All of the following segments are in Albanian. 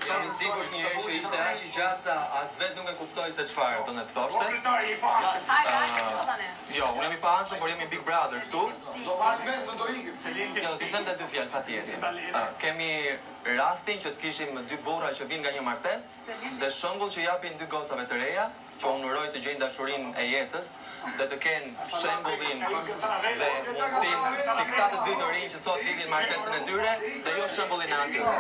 Jam I sigurt një herë që ishte aq I gjatë sa as vetë nuk e kuptoj se çfarë do të thoshte. Jo, unë jam I panshëm, por jemi Big Brother këtu. Do marrë mesën, do ikim. Jo, ti them 2 fjalë patjetër. Kemi rastin që të kishim 2 burra që vinë nga një martesë dhe shembull që japin 2 gocave të reja, që unë uroj të gjejnë dashurinë e jetës dhe të kenë shembullin dhe mundësinë si këta të 2 të rinj që sot lidhin martesën e tyre dhe jo shembullin e atyre.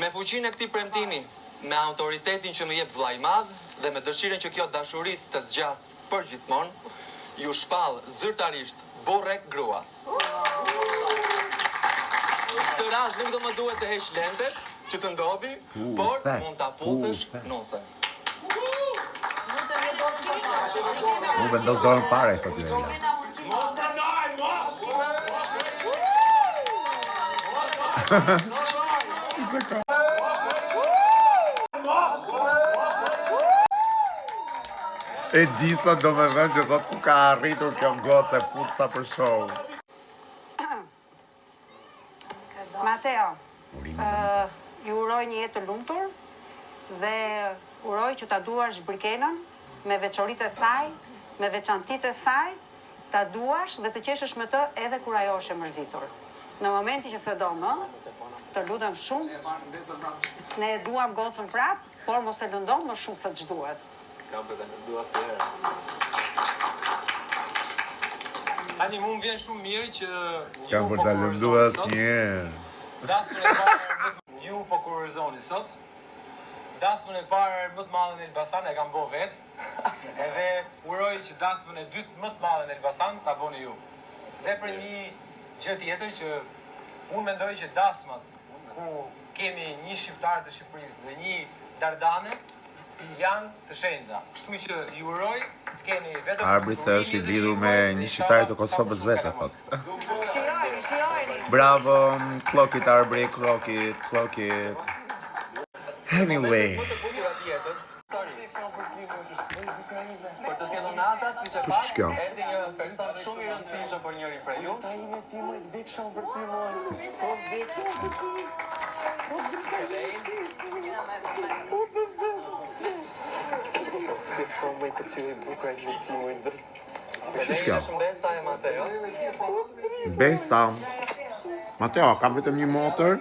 Me fuqinë e këtij premtimi, me autoritetin që më jep vllai I madh dhe me dëshirën që kjo dashuri të zgjas përgjithmonë, ju shpall zyrtarisht burrek grua. Këtë rast nuk do më duhet të heq lendet që të ndodhi, por mund ta putësh nuse. Nuk vendos dorën pare këtë gjë. E gjisa do me thënë që thot ku ka arritur kjo gocë e putsa për show. Mateo, ju uroj një jetë të lumtur dhe uroj që ta duash Brikenën me veçoritë e saj, me veçantitë e saj, ta duash dhe të qeshësh me të edhe kur ajo është e mërzitur. Në momenti që se do më, të lutem shumë, ne e duam gocën prap, por mos e lëndon më shumë se ç'duhet. Kam për të lëndu asë herë. Tani mu më vjen shumë mirë që Kam për të lëndu asnjëherë. Dasmën e parë ju po kurrizoni sot. Dasmën e parë më të madhe në Elbasan e kam bo vetë. Edhe uroj që dasmën e dytë më të madhe në Elbasan ta boni ju. Dhe për një gjë tjetër që unë mendoj që dasmat ku kemi një shqiptar të Shqipërisë dhe një dardane janë të shenjta. Kështu që ju uroj të keni vetëm Arbri se është I lidhur me një shqiptar të Kosovës vetë, thot këtë. Bravo, clock it Arbri, clock it. Anyway. Për të sjellur natat, siç e Kush kjo? erdhi një person shumë I rëndësishëm për njëri prej ju. Ime ti më vdekshëm për ty më. Po vdekshëm për ty. Kush kjo? Shëndeta e Mateo. Besa. Mateo, ka vetëm një motor?